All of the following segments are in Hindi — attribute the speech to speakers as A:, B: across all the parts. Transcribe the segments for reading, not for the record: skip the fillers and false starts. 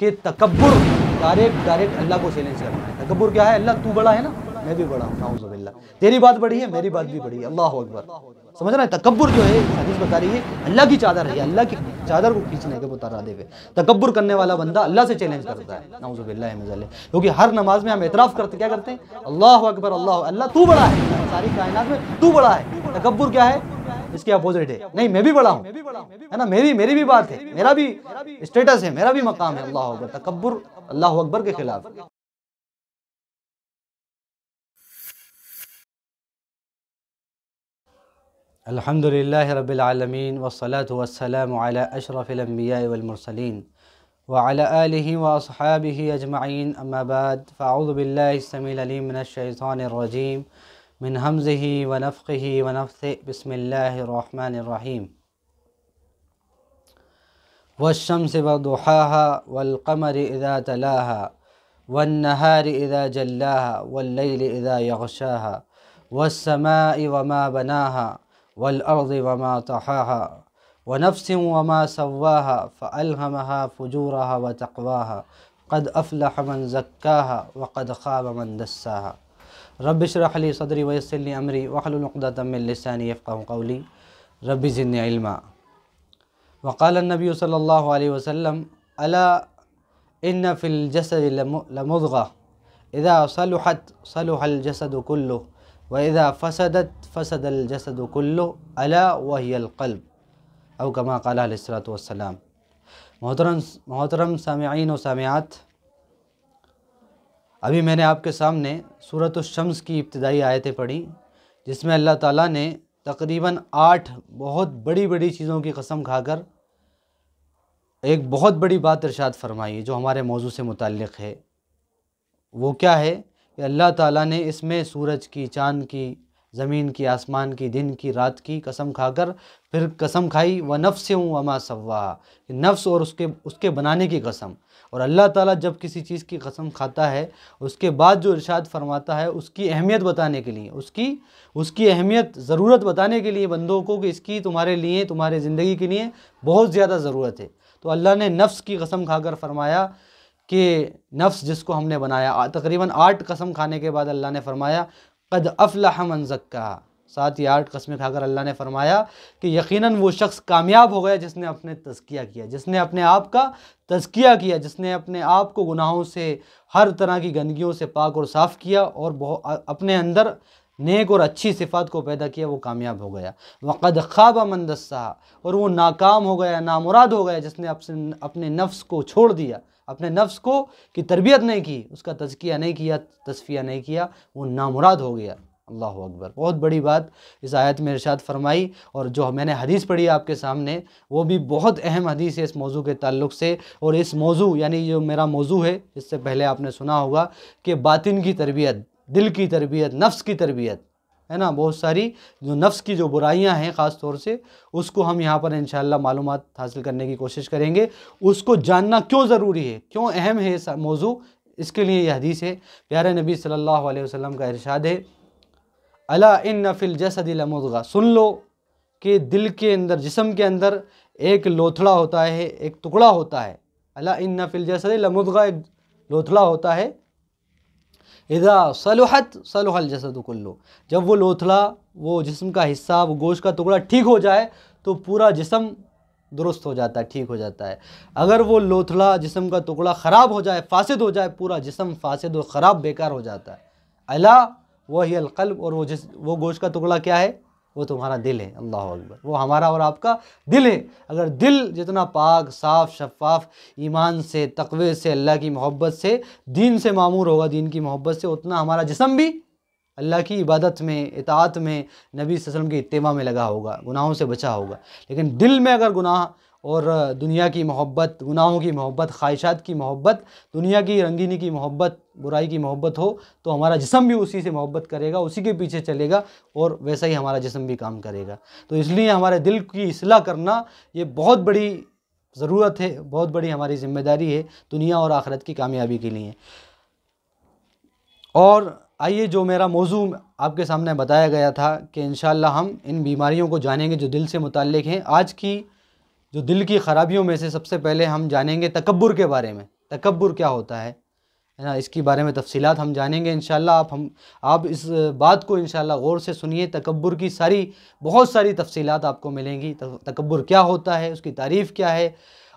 A: कि तकब्बुर डायरेक्ट अल्लाह को चैलेंज करना है। तकब्बुर क्या है? अल्लाह तू बड़ा है ना, मैं भी बड़ा हूँ, नाउज़ुबिल्लाह, तेरी बात बड़ी है, मेरी बात भी बड़ी है, अल्लाह अकबर। समझ रहे हैं? तकब्बुर जो है हदीस बता रही है अल्लाह की चादर है, अल्लाह की चादर को खींचने के मुतरादिफ है। तकब्बुर करने वाला बंदा अल्लाह से चैलेंज करता है, नाउज़ुबिल्लाह मिन ज़ालिक। क्योंकि हर नमाज में हम एतराफ़ करते, क्या करते हैं? अल्लाह अकबर, अल्लाह तू बड़ा है, सारी कायनात में तू बड़ा है। तकब्बुर क्या है? इसके अपोजिट है, नहीं मैं भी बड़ा हूँ, है ना, मेरी भी बात है, मेरा भी स्टेटस है, मेरा भी मकाम है, अल्लाह अकबर। तकब्बुर अल्लाह अकबर के खिलाफ। अल्हम्दुलिल्लाहि रब्बिल आलमीन वस्सलातु वस्सलामु अला अशरफिल अंबिया वल मुरसलीन व अला आलिहि व अस्हाबिहि अजमईन, अम्मा बाद, फ़अऊज़ु बिल्लाहि स्समीइल अलीम मिनश शैतानिर रजीम मिन हमज़िहि व नफ़्ख़िहि व नफ़्सिहि, बिस्मिल्लाहिर रहमानिर रहीम। वश्शम्सि वदुहाहा वल क़मरि इज़ा तलाहा वन नहारि इज़ा जल्लाहा वल लैलि इज़ा यग़शाहा वस्समाइ वमा बनाहा वल अर्ज़ि वमा तहाहा व नफ्सिन वमा सव्वाहा फ़अल्हमहा फ़ुजूरहा व तक़वाहा क़द अफ़लह मन ज़क्काहा व क़द ख़ाब मन दस्साहा। रब्बि इश्रह ली सदरी व यस्सिर ली अमरी वहलुल उक़दतम मिन लिसानी यफ़क़हू क़ौली रब्बि ज़िदनी इल्मा। वक़ाल नबी सल्लल्लाहु अलैहि वसल्लम अला इन्न फ़िल जसदि लमुज़ग़ह इज़ा सलुहत सलुहल जसदु कुल्लुहु व इज़ा फ़सदत फ़सदल जसदु कुल्लुहु अला वहियल क़ल्ब, औ कमा क़ाल अलैहिस्सलातु वस्सलाम। मोहतरम सामिईन व सामिआत, अभी मैंने आपके सामने सूरतुश शम्स की इब्तिदाई आयतें पढ़ी, जिसमें अल्लाह ताला ने तकरीबन 8 बहुत बड़ी बड़ी चीज़ों की कसम खाकर एक बहुत बड़ी बात इरशाद फरमाई है जो हमारे मौजू से मुताल्लिक़ है। वो क्या है कि अल्लाह ताला ने इसमें सूरज की, चाँद की, ज़मीन की, आसमान की, दिन की, रात की कसम खाकर फिर कसम खाई व नफ्सिन वमा सव्वाहा, नफ्स और उसके बनाने की कसम। और अल्लाह ताला जब किसी चीज़ की कसम खाता है उसके बाद जो इरशाद फरमाता है उसकी अहमियत बताने के लिए, उसकी अहमियत, ज़रूरत बताने के लिए बंदों को कि इसकी तुम्हारे लिए, तुम्हारे ज़िंदगी के लिए बहुत ज़्यादा ज़रूरत है। तो अल्लाह ने नफ्स की कसम खाकर फरमाया कि नफ्स जिसको हमने बनाया, तकरीबन 8 कसम खाने के बाद अल्लाह ने फरमाया क़द अफ़लह मन ज़क्काहा। साथ ही 8 कस्में खाकर अल्लाह ने फरमाया कि यकीनन वो शख्स कामयाब हो गया जिसने अपने तज़किया किया, जिसने अपने आप का तज़किया किया, जिसने अपने आप को गुनाहों से, हर तरह की गंदगियों से पाक और साफ़ किया और अपने अंदर नेक और अच्छी सिफ़ात को पैदा किया, वो कामयाब हो गया। वक़द ख़ाब मन दस्साहा, और वो नाकाम हो गया, नामुराद हो गया जिसने अपने नफ्स को छोड़ दिया, अपने नफ्स को की तरबियत नहीं की, उसका तज़किया नहीं किया, तस्फ़िया नहीं किया, वो नामुराद हो गया। अल्लाह अकबर। बहुत बड़ी बात इस आयत में इरशाद फरमाई। और जो मैंने हदीस पढ़ी आपके सामने वो भी बहुत अहम हदीस है इस मौजू के ताल्लुक़ से। और इस मौजू यानी जो मेरा मौजू है, इससे पहले आपने सुना होगा कि बातिन की तरबियत, दिल की तरबियत, नफ्स की तरबियत, है ना, बहुत सारी जो नफ्स की जो बुराइयां हैं ख़ास तौर से, उसको हम यहाँ पर इंशाअल्लाह मालूमात हासिल करने की कोशिश करेंगे। उसको जानना क्यों ज़रूरी है, क्यों अहम है इस मौजू, इसके लिए यह हदीस है। प्यारे नबी सल्लल्लाहु अलैहि वसल्लम का इरशाद है अला इन्न फ़िल जसदि लमुज़ग़ह, सुन लो कि दिल के अंदर, जिस्म के अंदर एक लोथड़ा होता है, एक टुकड़ा होता है। अला इन्न फ़िल जसदि लमुज़ग़ह, एक लोथड़ा होता है। इज़ा सलुहत सलुहल जसदु कुल्लु, जब वो लोथड़ा, वो जिस्म का हिस्सा, वो गोश्त का टुकड़ा ठीक हो जाए तो पूरा जिस्म दुरुस्त हो जाता है, ठीक हो जाता है। अगर वो लोथड़ा, जिस्म का टुकड़ा ख़राब हो जाए, फासिद हो जाए, पूरा जिस्म फासिद और ख़राब, बेकार हो जाता है। अला वहियल क़ल्ब, और वो गोश्त का टुकड़ा क्या है? वो तुम्हारा दिल है। अल्लाह अकबर। वो हमारा और आपका दिल है। अगर दिल जितना पाक, साफ़, शफ़ाफ़, ईमान से, तक़वे से, अल्लाह की मोहब्बत से, दीन से मामूर होगा, दीन की मोहब्बत से, उतना हमारा जिस्म भी अल्लाह की इबादत में, इताअत में, नबी सल्लल्लाहु अलैहि वसल्लम की इत्तिबा में लगा होगा, गुनाहों से बचा होगा। लेकिन दिल में अगर गुनाह और दुनिया की मोहब्बत, गुनाहों की मोहब्बत, ख्वाहिशात की मोहब्बत, दुनिया की रंगीनी की मोहब्बत, बुराई की मोहब्बत हो, तो हमारा जिस्म भी उसी से मोहब्बत करेगा, उसी के पीछे चलेगा, और वैसा ही हमारा जिस्म भी काम करेगा। तो इसलिए हमारे दिल की इस्लाह करना ये बहुत बड़ी ज़रूरत है, बहुत बड़ी हमारी ज़िम्मेदारी है दुनिया और आखिरत की कामयाबी के लिए। और आइए, जो मेरा मौजू आपके सामने बताया गया था कि इंशाअल्लाह हम इन बीमारियों को जानेंगे जो दिल से मुताल्लिक़ हैं। आज की जो दिल की ख़राबियों में से सबसे पहले हम जानेंगे तकब्बुर के बारे में। तकब्बुर क्या होता है ना, इसकी बारे में तफसीलात हम जानेंगे इंशाअल्लाह। आप इस बात को इंशाअल्लाह गौर से सुनिए। तकब्बुर की बहुत सारी तफसीलात आपको मिलेंगी। तकब्बुर क्या होता है, उसकी तारीफ़ क्या है,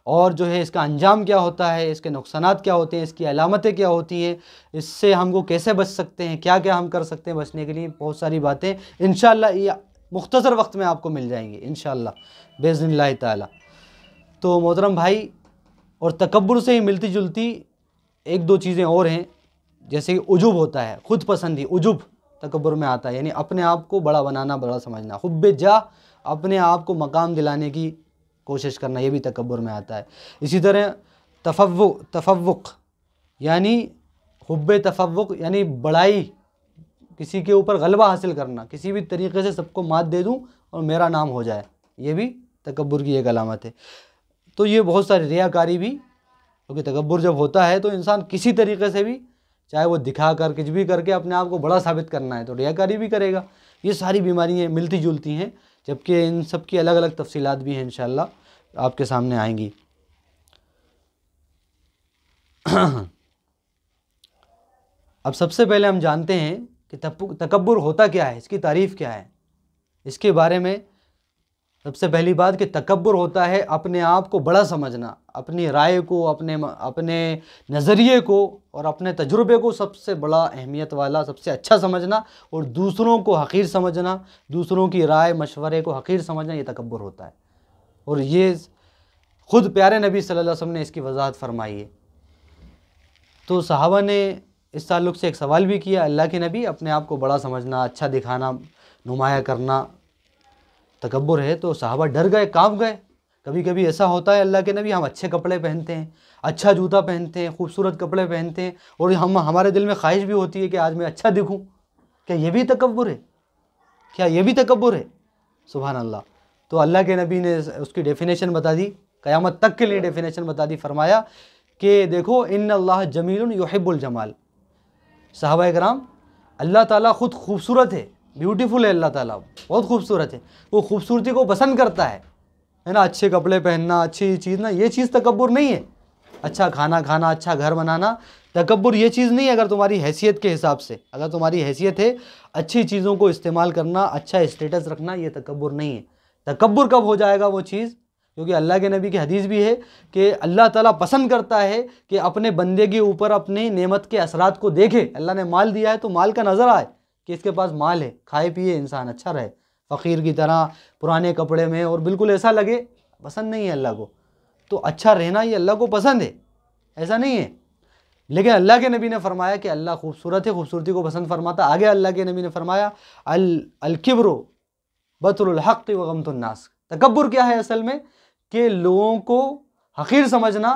A: और जो है इसका अंजाम क्या होता है, इसके नुकसानात क्या होते हैं, इसकी अलामतें क्या होती हैं, इससे हमको कैसे बच सकते हैं, क्या क्या हम कर सकते हैं बचने के लिए, बहुत सारी बातें इंशाअल्लाह ये मुख्तसर वक्त में आपको मिल जाएंगी इंशाअल्लाह बिइज़्निल्लाह ताला। तो मोहतरम भाई, और तकब्बुर से ही मिलती जुलती एक दो चीज़ें और हैं, जैसे कि उजुब होता है, ख़ुद पसंदी, उजुब तकब्बुर में आता है, यानी अपने आप को बड़ा बनाना, बड़ा समझना। हुब्बे जा, अपने आप को मकाम दिलाने की कोशिश करना, ये भी तकब्बुर में आता है। इसी तरह तफव्वुक यानी हुब्बे तफव्वुक यानी बड़ाई, किसी के ऊपर गलबा हासिल करना, किसी भी तरीके से सबको मात दे दूँ और मेरा नाम हो जाए, ये भी तकब्बुर की एक अलामत है। तो ये बहुत सारी रियाकारी भी, क्योंकि तकब्बुर जब होता है तो इंसान किसी तरीके से भी, चाहे वो दिखा कर कुछ भी करके अपने आप को बड़ा साबित करना है तो रियाकारी भी करेगा। ये सारी बीमारियाँ मिलती जुलती हैं, जबकि इन सब की अलग अलग तफसीलात भी हैं, इंशाअल्लाह आपके सामने आएंगी। अब सबसे पहले हम जानते हैं कि तकब्बुर होता क्या है, इसकी तारीफ़ क्या है। इसके बारे में सबसे पहली बात कि तकब्बुर होता है अपने आप को बड़ा समझना, अपनी राय को, अपने नज़रिए को और अपने तजुर्बे को सबसे बड़ा अहमियत वाला, सबसे अच्छा समझना, और दूसरों को हक़ीर समझना, दूसरों की राय मशवरे को हक़ीर समझना, ये तकब्बुर होता है। और ये ख़ुद प्यारे नबी सल्लल्लाहु अलैहि वसल्लम ने इसकी वजाहत फरमाई है। तो सहाबा ने इस ताल्लुक़ से एक सवाल भी किया, अल्लाह के नबी, अपने आप को बड़ा समझना, अच्छा दिखाना, नुमाया करना तकब्बुर है? तो सहाबा डर गए, काँप गए। कभी कभी ऐसा होता है अल्लाह के नबी, हम अच्छे कपड़े पहनते हैं, अच्छा जूता पहनते हैं, खूबसूरत कपड़े पहनते हैं, और हमारे दिल में ख्वाहिश भी होती है कि आज मैं अच्छा दिखूं। क्या ये भी तकब्बुर है? क्या ये भी तकब्बुर है? सुभान अल्लाह। तो अल्लाह के नबी ने उसकी डेफिनेशन बता दी, क़यामत तक के लिए डेफिनेशन बता दी। फरमाया कि देखो, इन्नल्लाह जमीलुन युहिब्बुल जमाल। सहाबा कराम, अल्लाह ताला ख़ुद खूबसूरत है, ब्यूटीफुल है, अल्लाह ताला बहुत खूबसूरत है, वो खूबसूरती को पसंद करता है ना। अच्छे कपड़े पहनना, अच्छी चीज़ ना, ये चीज़ तकब्बुर नहीं है। अच्छा खाना खाना, अच्छा घर बनाना, तकब्बुर ये चीज़ नहीं है। अगर तुम्हारी हैसियत के हिसाब से, अगर तुम्हारी हैसियत है अच्छी चीज़ों को इस्तेमाल करना, अच्छा स्टेटस रखना, ये तकब्बुर नहीं है। तकब्बुर कब हो जाएगा वो चीज़? क्योंकि अल्लाह के नबी की हदीस भी है कि अल्लाह ताला पसंद करता है कि अपने बंदे के ऊपर अपनी नेमत के असरात को देखे। अल्लाह ने माल दिया है तो माल का नज़र आए कि इसके पास माल है, खाए पिए इंसान, अच्छा रहे, फ़कीर की तरह पुराने कपड़े में, और बिल्कुल ऐसा लगे, पसंद नहीं है अल्लाह को। तो अच्छा रहना ये अल्लाह को पसंद है, ऐसा नहीं है। लेकिन अल्लाह के नबी ने फरमाया कि अल्लाह खूबसूरत है, खूबसूरती को पसंद फरमाता। आगे अल्लाह के नबी ने फरमाया, अल किब्रु बतरुल हक़्क़ि व गमतुन नास। तकब्बुर क्या है असल में? कि लोगों को हक़ीर समझना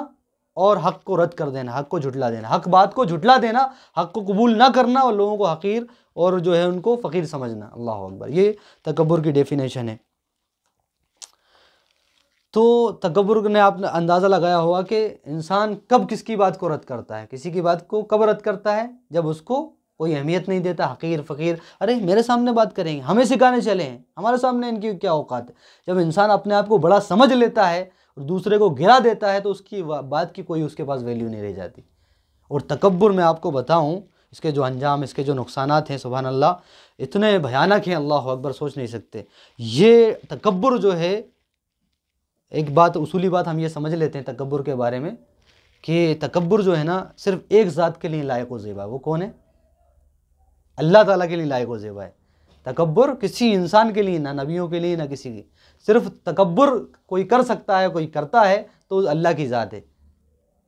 A: और हक़ को रद्द कर देना, हक़ को झुटला देना, हक़ बात को झुटला देना, हक़ को कबूल ना करना, और लोगों को हक़ीर और जो है उनको फ़कीर समझना। अल्लाह अकबर, ये तकब्बुर की डेफिनेशन है। तो तकब्बुर ने आपने अंदाज़ा लगाया होगा कि इंसान कब किसकी बात को रद्द करता है, किसी की बात को कब रद्द करता है? जब उसको कोई अहमियत नहीं देता, हक़ीर फ़कीर, अरे मेरे सामने बात करेंगे, हमें सिखाने चले हैं, हमारे सामने इनकी क्या औकात है। जब इंसान अपने आप को बड़ा समझ लेता है और दूसरे को गिरा देता है तो उसकी बात की कोई उसके पास वैल्यू नहीं रह जाती। और तकब्बुर में आपको बताऊं, इसके जो अंजाम, इसके जो नुकसानात हैं, सुभान अल्लाह, इतने भयानक हैं, अल्लाह अकबर, सोच नहीं सकते। ये तकब्बुर जो है, एक बात, उसूली बात हम ये समझ लेते हैं तकब्बुर के बारे में कि तकब्बुर जो है ना, सिर्फ एक ज़ात के लिए लायक व ज़ेबा है। वो कौन है? अल्लाह ताला के लिए लायक व ज़ेबा है। तकब्बुर किसी इंसान के लिए, ना नबियों के लिए, ना किसी की। सिर्फ तकब्बुर कोई कर सकता है, कोई करता है तो अल्लाह की ज़ात है,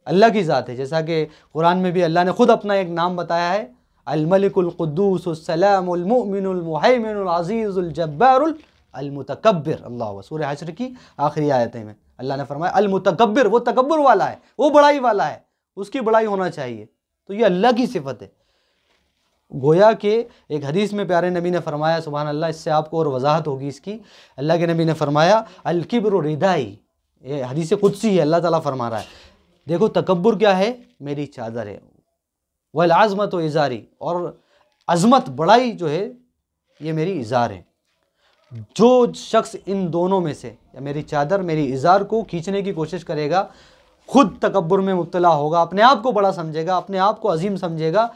A: अल्लाह की ज़ात है। जैसा कि कुरान में भी अल्लाह ने ख़ुद अपना एक नाम बताया है, अल मलिकुल कुद्दूस सलामुल मुमिनुल मुहैमिनुल अज़ीज़ुल जब्बारुल अल मुतकब्बिर। अल्लाह, सूरह हश्र की आखिरी आयतें में अल्लाह ने फरमाया अल मुतकब्बिर, वो तकब्बुर वाला है, वो बड़ाई वाला है, उसकी बड़ाई होना चाहिए। तो ये अल्लाह की सिफत है। गोया कि एक हदीस में प्यारे नबी ने फरमाया, सुभान अल्लाह, इससे आपको और वजाहत होगी इसकी। अल्लाह के नबी ने फरमाया, अल किब्रु रिदाई, ये हदीस कुदसी है, अल्लाह ताला फरमा रहा है, देखो तकब्बुर क्या है? मेरी चादर है। वल आज़मत व इज़ारी, और अज़मत, बड़ाई जो है, ये मेरी इज़ार है। जो शख्स इन दोनों में से, या मेरी चादर, मेरी इज़ार को खींचने की कोशिश करेगा, खुद तकब्बुर में मुब्तला होगा, अपने आप को बड़ा समझेगा, अपने आप को अजीम समझेगा,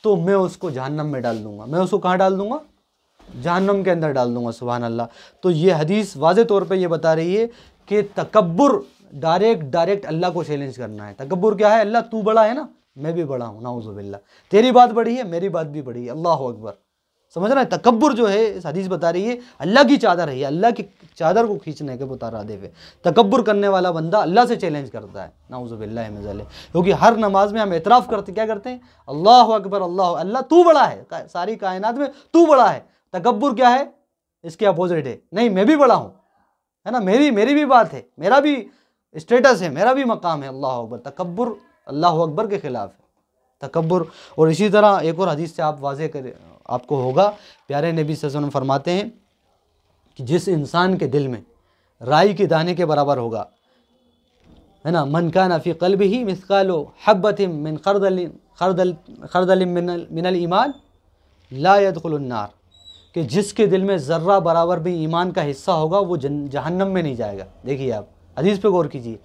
A: तो मैं उसको जहन्नम में डाल दूंगा। मैं उसको कहाँ डाल दूंगा? जहन्नम के अंदर डाल दूंगा। सुभान अल्लाह। तो ये हदीस वाज़े तौर पे ये बता रही है कि तकब्बुर डायरेक्ट अल्लाह को चैलेंज करना है। तकब्बुर क्या है? अल्लाह तू बड़ा है ना, मैं भी बड़ा हूँ, नाउज़ुबिल्लाह। तेरी बात बड़ी है, मेरी बात भी बड़ी है, अल्लाह अकबर। समझ रहे हैं? तकब्बुर जो है इस हदीस बता रही है अल्लाह की चादर है, अल्लाह की चादर को खींचने के बता रहा दे। तकब्बुर करने वाला बंदा अल्लाह से चैलेंज करता है, नाउज़ुबिल्लाह मिन ज़ालिक। क्योंकि हर नमाज में हम एतराफ़ करते, क्या करते हैं? अल्लाह अकबर, अल्लाह तू बड़ा है, सारी कायनात में तू बड़ा है। तकब्बुर क्या है? इसके अपोजिट है, नहीं मैं भी बड़ा हूँ, है ना, मेरी भी बात है, मेरा भी स्टेटस है, मेरा भी मकाम है। अल्लाह अकबर। तकब्बुर अल्लाह अकबर के खिलाफ है तकब्बुर। और इसी तरह एक और हदीस से आप वाज़े करें, आपको होगा, प्यारे नबी सल्लल्लाहु अलैहि वसल्लम फरमाते हैं कि जिस इंसान के दिल में राई के दाने के बराबर होगा, है ना, मन कान फी क़ल्बिही मिस्क़ालु हब्बतिन मिन खरदल मिनल ईमान ला यदखुलुन नार, कि जिसके दिल में ज़र्रा बराबर भी ईमान का हिस्सा होगा वो जहन्नम में नहीं जाएगा। देखिए आप हदीस पे गौर कीजिए,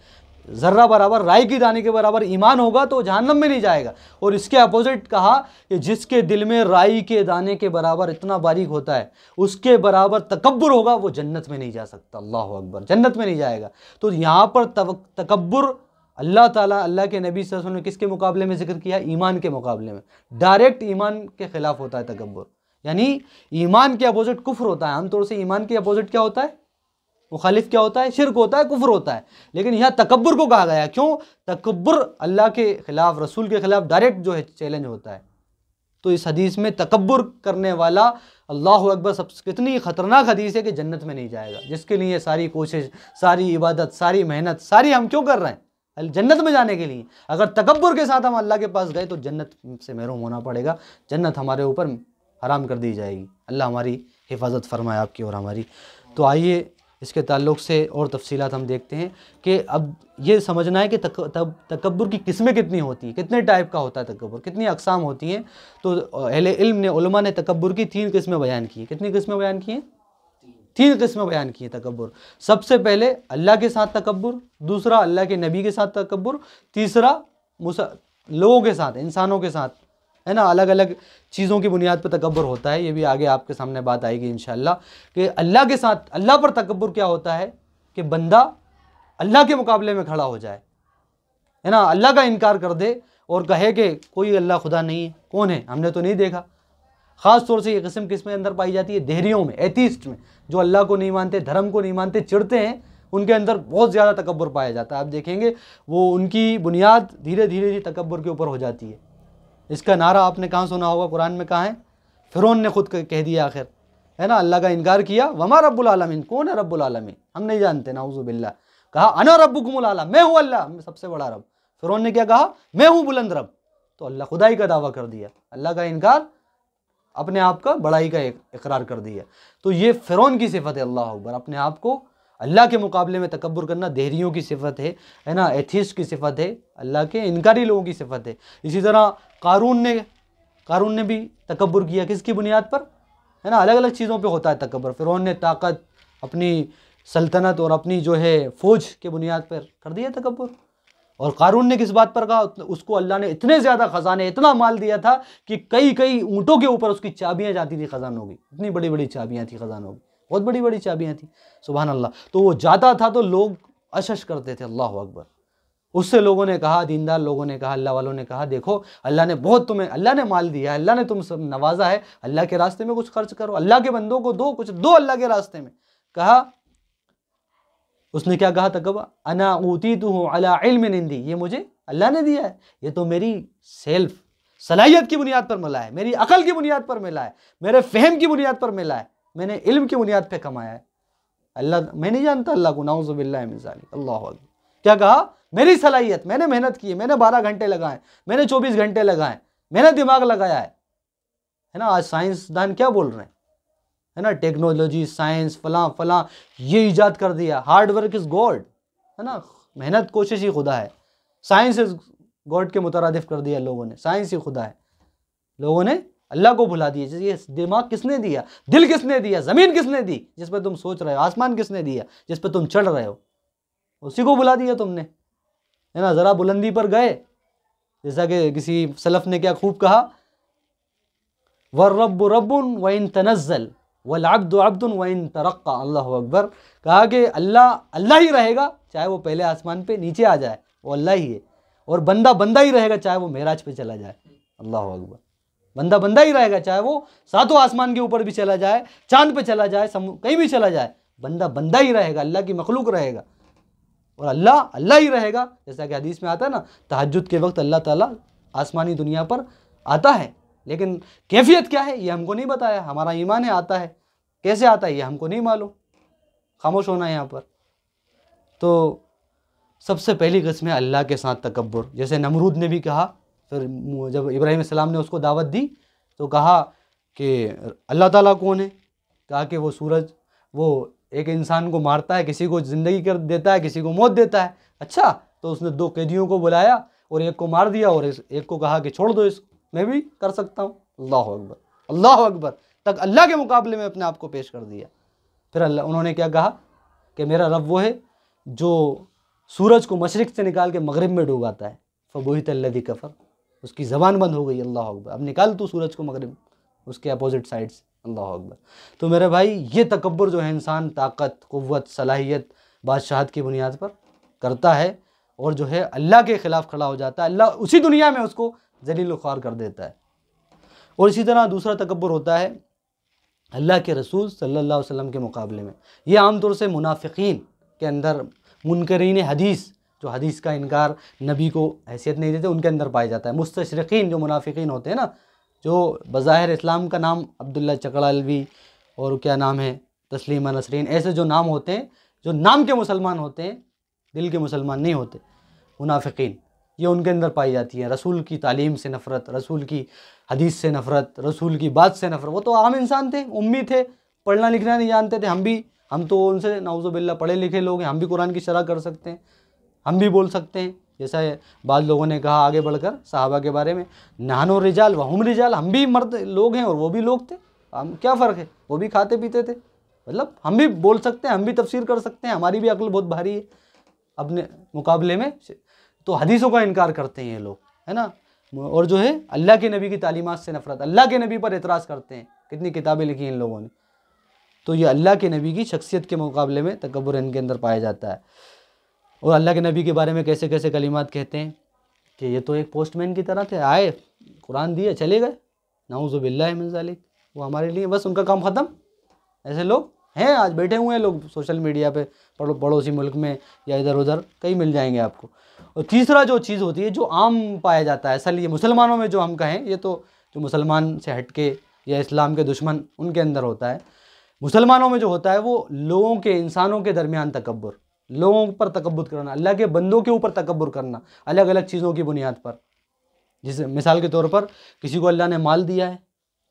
A: ज़र्रा बराबर, राई की दाने के बराबर ईमान होगा तो जहन्नम में नहीं जाएगा। और इसके अपोजिट कहा कि जिसके दिल में राई के दाने के बराबर इतना बारीक होता है, उसके बराबर तकब्बुर होगा, वो जन्नत में नहीं जा सकता। अल्लाह अकबर। जन्नत में नहीं जाएगा। तो यहाँ पर तकब्बुर अल्लाह ताला, अल्लाह के नबी सल्लल्लाहु अलैहि वसल्लम ने किसके मुकाबले में जिक्र किया? ईमान के मुकाबले में। डायरेक्ट ईमान के खिलाफ होता है तकब्बुर। यानी ईमान के अपोजिट कुफ्र होता है। आमतौर से ईमान के अपोजिट क्या होता है? मुखालिफ क्या होता है? शिर्क होता है, कुफ्र होता है। लेकिन यहाँ तकब्बुर को कहा गया, क्यों? तकब्बुर अल्लाह के खिलाफ, रसूल के खिलाफ डायरेक्ट जो है चैलेंज होता है। तो इस हदीस में तकब्बुर करने वाला, अल्लाह अकबर, सब कितनी ख़तरनाक हदीस है कि जन्नत में नहीं जाएगा। जिसके लिए सारी कोशिश, सारी इबादत, सारी मेहनत, सारी हम क्यों कर रहे हैं? जन्नत में जाने के लिए। अगर तकब्बुर के साथ हम अल्लाह के पास गए तो जन्नत से महरूम होना पड़ेगा, जन्नत हमारे ऊपर हराम कर दी जाएगी। अल्लाह हमारी हिफाजत फरमाए, आपकी और हमारी। तो आइए इसके ताल्लुक़ से और तफसीलात हम देखते हैं कि अब ये समझना है कि तकब्बुर की किस्में कितनी होती हैं, कितने टाइप का होता है तकब्बुर, कितनी अक़साम होती हैं। तो अहले इल्म ने, उलमा ने तकब्बुर की 3 किस्में बयान की हैं। कितनी किस्में बयान की हैं? 3 किस्में बयान की हैं तकब्बुर। सबसे पहले अल्लाह के साथ तकब्बुर, दूसरा अल्लाह के नबी के साथ तकब्बुर, तीसरा लोगों के साथ, इंसानों के साथ, है ना, अलग अलग चीज़ों की बुनियाद पर तकब्बुर होता है। ये भी आगे आपके सामने बात आएगी इंशाअल्लाह कि अल्लाह के साथ, अल्लाह पर तकब्बुर क्या होता है कि बंदा अल्लाह के मुकाबले में खड़ा हो जाए, है ना, अल्लाह का इनकार कर दे और कहे कि कोई अल्लाह खुदा नहीं है, कौन है, हमने तो नहीं देखा। ख़ास तौर से ये किस्म किसमें अंदर पाई जाती है? देहरियों में, एथीस्ट में, जो अल्लाह को नहीं मानते, धर्म को नहीं मानते, चिढ़ते हैं, उनके अंदर बहुत ज़्यादा तकब्बुर पाया जाता है। आप देखेंगे वो उनकी बुनियाद धीरे धीरे तकब्बुर के ऊपर हो जाती है। इसका नारा आपने कहाँ सुना होगा? कुरान में कहाँ है? फ़िरौन ने खुद कह दिया आखिर, है ना, अल्लाह का इनकार किया। वमा रब्बुल आलमीन, कौन है रब्बुल आलमीन? हम नहीं जानते, नाउज़ु बिल्लाह। कहा अना रब्बुकुमुल आला, मैं हूँ अल्लाह, सबसे बड़ा रब। फ़िरौन ने क्या कहा? मैं हूँ बुलंद रब। तो अल्लाह खुदाई का दावा कर दिया, अल्लाह का इनकार, अपने आप का बड़ाई का इकरार कर दिया। तो ये फ़िरौन की सिफत है, अल्लाह अकबर, अपने आप को अल्लाह के मुकाबले में तकब्बुर करना देहरियों की सिफत है ना, एथिस्ट की सिफत है, अल्लाह के इनकारी लोगों की सिफत है। इसी तरह कारून ने भी तकब्बुर किया, किसकी बुनियाद पर? है ना, अलग अलग चीज़ों पे होता है तकब्बुर। फ़िरौन ने ताकत, अपनी सल्तनत और अपनी जो है फ़ौज के बुनियाद पर कर दिया तकब्बुर। और कारून ने किस बात पर कहा? उसको अल्लाह ने इतने ज़्यादा ख़जाने, इतना माल दिया था कि कई कई ऊँटों के ऊपर उसकी चाबियाँ जाती थी ख़जानों की। इतनी बड़ी बड़ी चाबियाँ थी ख़जानों की, बहुत बड़ी बड़ी चाबियाँ थी, सुभान अल्लाह। तो वो जाता था तो लोग अशश करते थे, अल्लाह अकबर। उससे लोगों ने कहा, दीनदार लोगों ने कहा, अल्लाह वालों ने कहा, देखो अल्लाह ने बहुत तुम्हें, अल्लाह ने माल दिया है, अल्लाह ने तुम सब नवाजा है, अल्लाह के रास्ते में कुछ खर्च करो, अल्लाह के बंदों को दो, कुछ दो अल्लाह के रास्ते में। कहा, उसने क्या कहा? तकब्बुर, अना ऊतीतुहु अला इल्मिन इंदी, ये मुझे अल्लाह ने दिया है, ये तो मेरी सेल्फ सलाहियत की बुनियाद पर मिला है, मेरी अकल की बुनियाद पर मिला है, मेरे फहम की बुनियाद पर मिला है, मैंने इल्म की बुनियाद पर कमाया है। अल्लाह, मैं नहीं जानता अल्लाह को, नाउज़ु बिल्लाहि मिन ज़ालिक, अल्लाह अकबर। क्या कहा? मेरी सलाहियत, मैंने मेहनत की है, मैंने 12 घंटे लगाए, मैंने 24 घंटे लगाए, मैंने दिमाग लगाया है ना। आज साइंसदान क्या बोल रहे हैं, है ना, टेक्नोलॉजी, साइंस, फलां फलां, ये इजाद कर दिया, हार्ड वर्क इज़ गॉड, है ना, मेहनत कोशिश ही खुदा है। साइंस इज़ गॉड के मुतरादिफ कर दिया लोगों ने, साइंस ही खुदा है। लोगों ने अल्लाह को भुला दिया। ये दिमाग किसने दिया? दिल किसने दिया? ज़मीन किसने दी जिस पर तुम सोच रहे हो? आसमान किसने दिया जिस पर तुम चढ़ रहे हो? उसी को भुला दिया तुमने। है ना, ज़रा बुलंदी पर गए, जैसा कि किसी सलफ़ ने क्या खूब कहा, वर्रब्बु रब्बुन व इन तनज़्ज़ल वल अब्दु अब्दुन व इन तरक्का। अल्लाहु अकबर। कहा कि अल्लाह अल्लाह ही रहेगा, चाहे वो पहले आसमान पे नीचे आ जाए, वो अल्लाह ही है, और बंदा बंदा ही रहेगा, चाहे वो मेराज पे चला जाए। अल्लाहु अकबर। बंदा बंदा ही रहेगा, चाहे वो सातों आसमान के ऊपर भी चला जाए, चांद पे चला जाए, कहीं भी चला जाए, बंदा बंदा ही रहेगा, अल्लाह की मखलूक रहेगा, और अल्लाह अल्लाह ही रहेगा। जैसा कि हदीस में आता है ना, तहज्जुद के वक्त अल्लाह ताला आसमानी दुनिया पर आता है, लेकिन कैफियत क्या है ये हमको नहीं बताया। हमारा ईमान है आता है, कैसे आता है ये हमको नहीं मालूम, खामोश होना है यहाँ पर। तो सबसे पहली किस्म है अल्लाह के साथ तकब्बुर। जैसे नमरूद ने भी कहा, फिर जब इब्राहीम अलैहिस्सलाम ने उसको दावत दी तो कहा कि अल्लाह ताला कौन है? कहा कि वो सूरज, वो एक इंसान को मारता है, किसी को ज़िंदगी कर देता है, किसी को मौत देता है। अच्छा, तो उसने 2 कैदियों को बुलाया और एक को मार दिया और एक को कहा कि छोड़ दो इसको, मैं भी कर सकता हूँ। अल्लाह अकबर, अल्लाह अकबर, तक अल्लाह के मुकाबले में अपने आप को पेश कर दिया। फिर अल्लाह, उन्होंने क्या कहा कि मेरा रब वो है जो सूरज को मशरिक़ से निकाल के मगरिब में डूबाता है। फ़बुहित अल्लज़ी कफ़र, उसकी ज़बान बंद हो गई। अल्लाह अकबर, अब निकाल तू सूरज को मगरिब, उसके अपोजिट साइड से। अल्लाह अकबर। तो मेरे भाई, ये तकब्बुर जो है इंसान ताकत, क़ुव्वत, सलाहियत, बादशाहत की बुनियाद पर करता है और जो है अल्लाह के ख़िलाफ़ खड़ा हो जाता है, अल्लाह उसी दुनिया में उसको ज़लील ख़्वार कर देता है। और इसी तरह दूसरा तकब्बुर होता है अल्लाह के रसूल सल्लल्लाहु अलैहि वसल्लम के मुकाबले में। ये आमतौर से मुनाफिकीन के अंदर, मुनकरीन हदीस, जो हदीस का इनकार, नबी को हैसियत नहीं देते, उनके अंदर पाया जाता है। मुस्तशरिकीन जो मुनाफिकीन होते हैं ना, जो बज़ाहिर इस्लाम का नाम अब्दुल्ला चकड़ालवी और क्या नाम है तस्लीमा नसरीन, ऐसे जो नाम होते हैं, जो नाम के मुसलमान होते हैं, दिल के मुसलमान नहीं होते, मुनाफिकीन, ये उनके अंदर पाई जाती है। रसूल की तालीम से नफ़रत, रसूल की हदीस से नफ़रत, रसूल की बात से नफ़रत। वो तो आम इंसान थे, उम्मी थे, पढ़ना लिखना नहीं जानते थे। हम तो उनसे नाउज़ुबिल्लाह पढ़े लिखे लोग हैं, हम भी कुरान की शरह कर सकते हैं, हम भी बोल सकते हैं। जैसा बाद लोगों ने कहा आगे बढ़कर सहाबा के बारे में, नहनु रिजाल व हुम रिजाल, हम भी मर्द लोग हैं और वो भी लोग थे, हम क्या फ़र्क है, वो भी खाते पीते थे। मतलब हम भी बोल सकते हैं, हम भी तफसीर कर सकते हैं, हमारी भी अक्ल बहुत भारी है अपने मुकाबले में। तो हदीसों का इनकार करते हैं ये लोग, है ना। और जो है अल्लाह के नबी की तालीमात से नफ़रत, अल्लाह के नबी पर एतराज़ करते हैं। कितनी किताबें लिखी इन लोगों ने। तो ये अल्लाह के नबी की शख्सियत के मुकाबले में तकब्बुर इनके अंदर पाया जाता है। और अल्लाह के नबी के बारे में कैसे कैसे कलिमात कहते हैं कि ये तो एक पोस्टमैन की तरह थे, आए कुरान दिए चले गए, नाउज़ुबिल्लाहि मिन ज़ालिक, वो हमारे लिए बस उनका काम ख़त्म। ऐसे लोग हैं, आज बैठे हुए हैं लोग सोशल मीडिया पे, पड़ोसी मुल्क में या इधर उधर कहीं मिल जाएंगे आपको। और तीसरा जो चीज़ होती है, जो आम पाया जाता है, असल ये मुसलमानों में जो हम कहें, ये तो जो मुसलमान से हट के या इस्लाम के दुश्मन, उनके अंदर होता है। मुसलमानों में जो होता है वो लोगों के, इंसानों के दरमियान तकब्बुर, लोगों पर तकब्बुर करना, अल्लाह के बंदों के ऊपर तकब्बुर करना, अलग अलग चीज़ों की बुनियाद पर। जैसे मिसाल के तौर पर किसी को अल्लाह ने माल दिया है,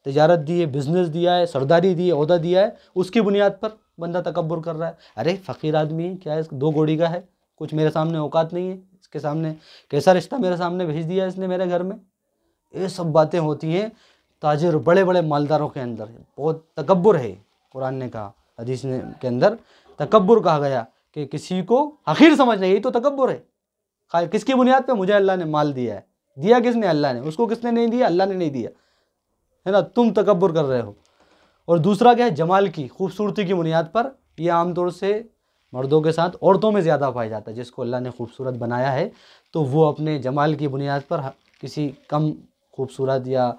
A: तिजारत दी है, बिज़नेस दिया है, सरदारी दी है, ओहदा दिया है, उसकी बुनियाद पर बंदा तकब्बुर कर रहा है। अरे फ़कीर आदमी है, क्या है, 2 कौड़ी का है, कुछ मेरे सामने औकात नहीं है, इसके सामने कैसा रिश्ता मेरे सामने भेज दिया इसने मेरे घर में। ये सब बातें होती हैं ताजिर, बड़े बड़े मालदारों के अंदर बहुत तकब्बुर है। कुरान ने कहा, हदीस ने के अंदर तकब्बुर कहा गया कि किसी को हकीर समझना, यही तो तकब्बुर है। किसकी बुनियाद पे? मुझे अल्लाह ने माल दिया है, दिया किसने? अल्लाह ने। उसको किसने नहीं दिया? अल्लाह ने नहीं दिया, है ना, तुम तकब्बुर कर रहे हो। और दूसरा क्या है? जमाल की, खूबसूरती की बुनियाद पर। यह आमतौर से मर्दों के साथ औरतों में ज़्यादा पाया जाता है। जिसको अल्लाह ने खूबसूरत बनाया है तो वो अपने जमाल की बुनियाद पर किसी कम खूबसूरत या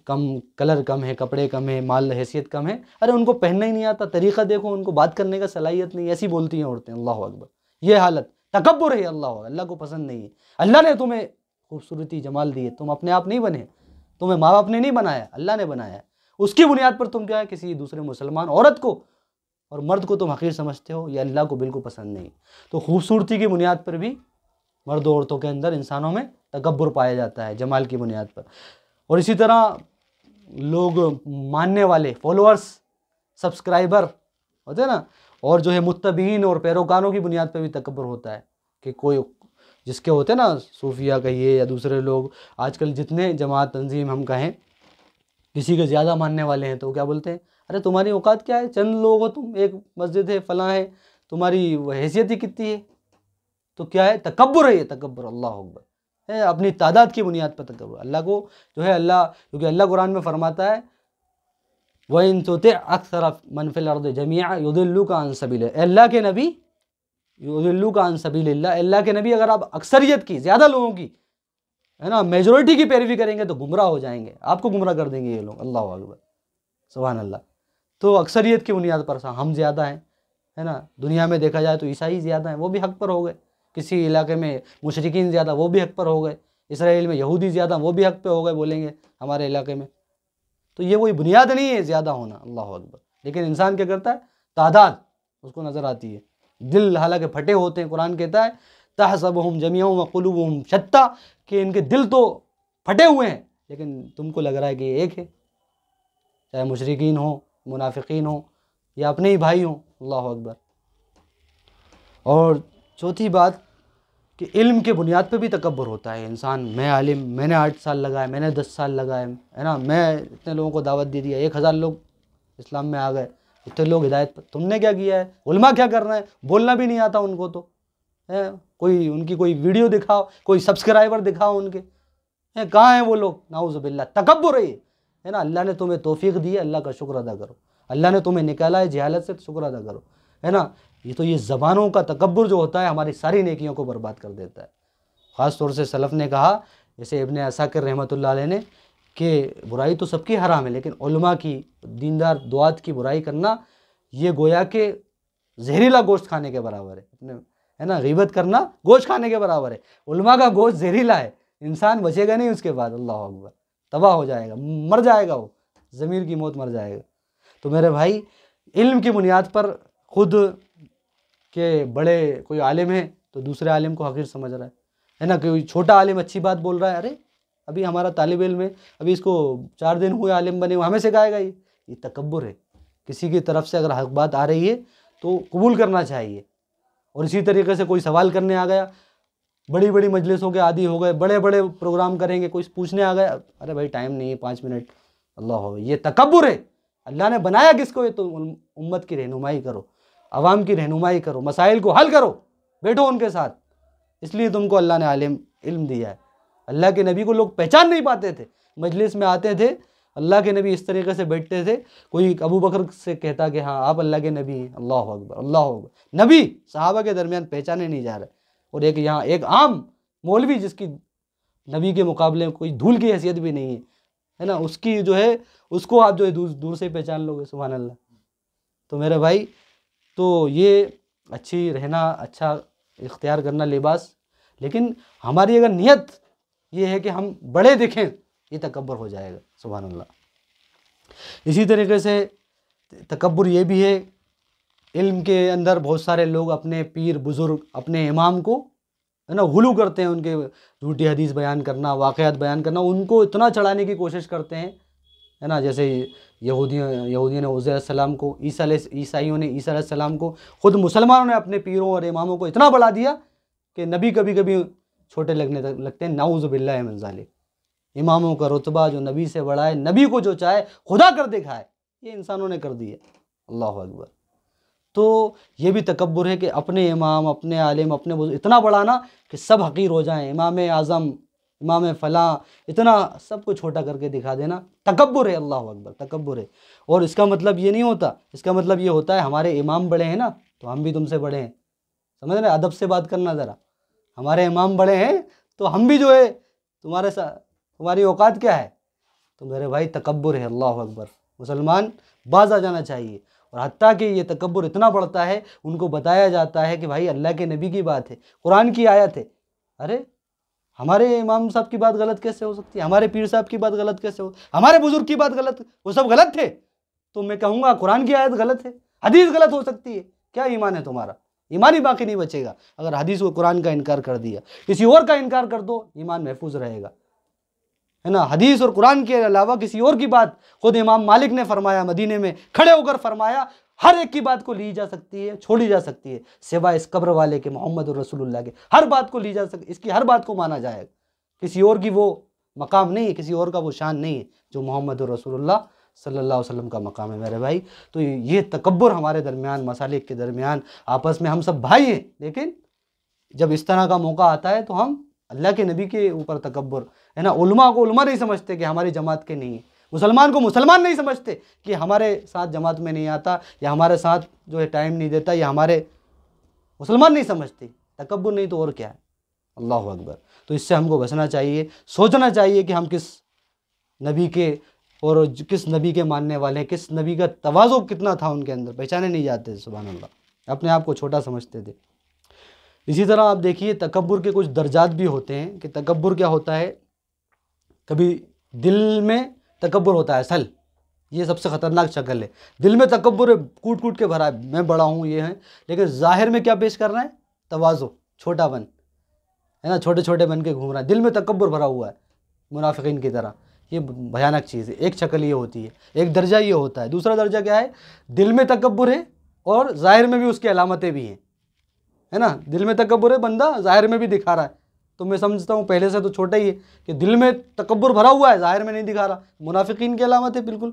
A: कम कलर कम है, कपड़े कम है, माल हैसियत कम है, अरे उनको पहनना ही नहीं आता, तरीक़ा देखो, उनको बात करने का सलाहियत नहीं, ऐसी बोलती हैं औरतें। अल्लाह अकबर, ये हालत तकब्बुर है। अल्लाह को पसंद नहीं है। अल्लाह ने तुम्हें खूबसूरती जमाल दी है, तुम अपने आप नहीं बने, तुम्हें माँ बाप ने नहीं बनाया, अल्लाह ने बनाया है। उसकी बुनियाद पर तुम क्या है, किसी दूसरे मुसलमान औरत को और मर्द को तुम हकीर समझते हो, ये अल्लाह को बिल्कुल पसंद नहीं। तो खूबसूरती की बुनियाद पर भी मर्द औरतों के अंदर, इंसानों में तकब्बुर पाया जाता है, जमाल की बुनियाद पर। और इसी तरह लोग मानने वाले, फॉलोअर्स, सब्सक्राइबर होते हैं ना, और जो है मुत्तबीन और पैरोकारों की बुनियाद पर भी तकब्बुर होता है कि कोई जिसके होते हैं ना, सूफिया कहिए या दूसरे लोग, आजकल जितने जमात तंजीम हम कहें, किसी के ज़्यादा मानने वाले हैं तो क्या बोलते हैं, अरे तुम्हारी औकात क्या है, चंद लोग हो तुम, एक मस्जिद है, फलां है, तुम्हारी हैसियत ही कितनी है, तो क्या है? तकब्बुर है ये, तकब्बुर। अल्लाह अकबर है, अपनी तादाद की बुनियाद पर तकब्बुर। अल्लाह को जो है अल्लाह, क्योंकि अल्लाह कुरान में फरमाता है वइन तुति अक्सर मन फिल अर्द जमीअ युदिल्लुका अन सबीलिल्लाह, अल्लाह के नबी युदिल्लुका अन सबीलिल्लाह, अल्लाह के नबी अगर आप अक्सरियत की, ज़्यादा लोगों की, है ना, मेजोरिटी की पैरवी करेंगे तो गुमराह हो जाएंगे, आपको गुमराह कर देंगे ये लोग। अल्लाह अकबर, सुभान अल्लाह। तो अक्सरियत की बुनियाद पर हम ज़्यादा हैं, है ना। दुनिया में देखा जाए तो ईसाई ज़्यादा हैं, वो भी हक पर हो गए। किसी इलाके में मुशरिकीन ज़्यादा, वो भी हक पर हो गए। इसराइल में यहूदी ज़्यादा, वो भी हक पे हो गए, बोलेंगे हमारे इलाके में। तो ये कोई बुनियाद नहीं है ज़्यादा होना, अल्लाह अकबर। लेकिन इंसान क्या करता है? तादाद उसको नज़र आती है, दिल हालांकि फटे होते हैं। कुरान कहता है तहसबुहुम जमीअन व कुलूबुहुम शत्ता, कि इनके दिल तो फटे हुए हैं लेकिन तुमको लग रहा है कि एक है। चाहे मुशरिकीन हो, मुनाफिकीन हो, या अपने ही भाई हो। अल्लाह अकबर। और चौथी बात कि इल्म के बुनियाद पे भी तकब्बुर होता है इंसान। मैं आलिम, मैंने 8 साल लगाए, मैंने 10 साल लगाए, है ना, मैं इतने लोगों को दावत दे दिया, 1000 लोग इस्लाम में आ गए, इतने लोग हिदायत पर। तुमने क्या किया है? उलमा क्या कर रहे हैं? बोलना भी नहीं आता उनको, तो है कोई उनकी कोई वीडियो दिखाओ, कोई सब्सक्राइबर दिखाओ उनके, हैं कहाँ हैं वो लोग? नाउज़ु बिल्लाह, तकब्बुर है ना। अल्लाह ने तुम्हें तौफीक दी है, अल्लाह का शुक्र अदा करो। अल्लाह ने तुम्हें निकाला है जहालत से, तो शुक्र अदा करो, है ना। ये ज़बानों का तकब्बुर जो होता है हमारी सारी नेकियों को बर्बाद कर देता है। ख़ास तौर से सलफ़ ने कहा, जैसे इब्ने असाकिर रहमतुल्लाह अलैह ने, कि बुराई तो सबकी हराम है, लेकिन उलमा की, दीनदार दुआत की बुराई करना ये गोया के जहरीला गोश्त खाने के बराबर है, अपने, है ना। गीबत करना गोश्त खाने के बराबर है। उलमा का गोश्त जहरीला है, इंसान बचेगा नहीं उसके बाद। अल्लाह अकबर, तबाह हो जाएगा, मर जाएगा वो, ज़मीर की मौत मर जाएगा। तो मेरे भाई, इल्म की बुनियाद पर खुद के बड़े कोई आलिम है तो दूसरे आलिम को हकीर समझ रहा है ना। कोई छोटा आलिम अच्छी बात बोल रहा है, अरे अभी हमारा तालिब इल्म है, अभी इसको 4 दिन हुए आलिम बने हुए, हमें सिखाएगा ये तकब्बुर है। किसी की तरफ से अगर हक बात आ रही है तो कबूल करना चाहिए। और इसी तरीके से कोई सवाल करने आ गया, बड़ी बड़ी मजलिसों के आदी हो गए, बड़े बड़े प्रोग्राम करेंगे, कोई पूछने आ गया, अरे भाई टाइम नहीं है, 5 मिनट, अल्लाह हो, ये तकब्बुर है। अल्लाह ने बनाया किसको? ये तो उम्मत की रहनुमाई करो, अवाम की रहनुमाई करो, मसाइल को हल करो, बैठो उनके साथ। इसलिए तुमको अल्लाह ने आलिम इल्म दिया है। अल्लाह के नबी को लोग पहचान नहीं पाते थे, मजलिस में आते थे, अल्लाह के नबी इस तरीके से बैठते थे, कोई अबू बकर से कहता कि हाँ आप अल्लाह के नबी हैं, अल्लाह अकबर, अल्लाह अकबर। नबी सहाबा के दरमियान पहचाने नहीं जा रहे। और एक यहाँ एक आम मौलवी जिसकी नबी के मुकाबले में कोई धूल की हैसियत भी नहीं है ना, उसकी जो है, उसको आप जो है दूर दूर से पहचान लोगे, सुभान अल्लाह। तो मेरे भाई, तो ये अच्छी रहना, अच्छा इख्तियार करना लिबास, लेकिन हमारी अगर नियत ये है कि हम बड़े दिखें, ये तकब्बुर हो जाएगा, सुभान अल्लाह। इसी तरीके से तकब्बुर ये भी है, इल्म के अंदर बहुत सारे लोग अपने पीर बुज़ुर्ग, अपने इमाम को, है ना, गुलू करते हैं, उनके झूठी हदीस बयान करना, वाक़यात बयान करना, उनको इतना चढ़ाने की कोशिश करते हैं, है ना। जैसे यहूदियों ने उज़ैर अलैहिस्सलाम को, ईसाइयों ने ईसा अलैहिस्सलाम को, ख़ुद मुसलमानों ने अपने पीरों और इमामों को इतना बढ़ा दिया कि नबी कभी कभी छोटे लगते हैं। नाऊज़ु बिल्लाहि मिन ज़ालिक। इमामों का रुतबा जो नबी से बड़ा है, नबी को जो चाहे खुदा कर दिखाए, ये इंसानों ने कर दिया। अल्लाह अकबर। तो ये भी तकब्बुर है कि अपने इमाम, अपने आलिम, अपने बुजुर्ग इतना बढ़ाना कि सब हकीर हो जाएं, इमाम आज़म, इमाम फ़लाँ, इतना सबको छोटा करके दिखा देना, तकब्बुर है। अल्लाह अकबर, तकब्बुर है। और इसका मतलब ये नहीं होता, इसका मतलब ये होता है हमारे इमाम बड़े हैं ना, तो हम भी तुमसे बड़े हैं, समझ रहे? अदब से बात करना ज़रा। हमारे इमाम बड़े हैं तो हम भी जो है तुम्हारे साथ, तुम्हारी औकात क्या है? तो मेरे भाई तकब्बुर है। अल्लाह अकबर। मुसलमान बाज आ जाना चाहिए। और हत्ता कि ये तकब्बुर इतना बढ़ता है, उनको बताया जाता है कि भाई अल्लाह के नबी की बात है, कुरान की आयत है, अरे हमारे इमाम साहब की बात गलत कैसे हो सकती है? हमारे पीर साहब की बात गलत कैसे हो? हमारे बुजुर्ग की बात गलत, वो सब गलत थे, तो मैं कहूँगा कुरान की आयत गलत है, हदीस गलत हो सकती है। क्या ईमान है तुम्हारा? ईमान ही बाकी नहीं बचेगा। अगर हदीस व कुरान का इनकार कर दिया, किसी और का इनकार कर दो, ईमान महफूज रहेगा, है ना। हदीस और कुरान के अलावा किसी और की बात, खुद इमाम मालिक ने फरमाया, मदीने में खड़े होकर फरमाया, हर एक की बात को ली जा सकती है, छोड़ी जा सकती है, सिवाय इस कब्र वाले के, मोहम्मद रसूलुल्लाह के। हर बात को ली जा सकती, इसकी हर बात को माना जाएगा। किसी और की वो मकाम नहीं है, किसी और का वो शान नहीं है जो मोहम्मद रसूलुल्लाह सल्लल्लाहु अलैहि वसल्लम का मकाम है, मेरे भाई। तो ये तकब्बुर हमारे दरमियान, मसालिक के दरमियान, आपस में हम सब भाई हैं, लेकिन जब इस तरह का मौका आता है तो हम अल्लाह के नबी के ऊपर तकब्बुर, है ना, उलमा को उलमा नहीं समझते कि हमारी जमात के नहीं है, मुसलमान को मुसलमान नहीं समझते कि हमारे साथ जमात में नहीं आता या हमारे साथ जो है टाइम नहीं देता या हमारे मुसलमान नहीं समझते। तकब्बुर नहीं तो और क्या है। अल्लाह अकबर। तो इससे हमको बचना चाहिए, सोचना चाहिए कि हम किस नबी के और किस नबी के मानने वाले हैं, किस नबी का तवाज़ो कितना था उनके अंदर, पहचाने नहीं जाते थे। सुभान अल्लाह, अपने आप को छोटा समझते थे। इसी तरह आप देखिए तकब्बुर के कुछ दर्जात भी होते हैं कि तकब्बुर क्या होता है। कभी दिल में तकब्बुर होता है असल, ये सबसे ख़तरनाक शक्ल है। दिल में तकब्बुर है, कूट कूट के भरा है, मैं बड़ा हूँ ये है, लेकिन ज़ाहिर में क्या पेश कर रहा है, तवाज़ो, छोटापन, है ना, छोटे छोटे बन के घूम रहा है, दिल में तकब्बुर भरा हुआ है मुनाफिकीन की तरह। ये भयानक चीज़ है। एक शक्ल ये होती है, एक दर्जा ये होता है। दूसरा दर्जा क्या है, दिल में तकब्बुर है और ज़ाहिर में भी उसकी अलामतें भी हैं, है ना। दिल में तकब्बुर है, बंदा ज़ाहिर में भी दिखा रहा है, तो मैं समझता हूँ पहले से तो छोटा ही है कि दिल में तकब्बुर भरा हुआ है, ज़ाहिर में नहीं दिखा रहा। मुनाफिकीन की अलामत है बिल्कुल,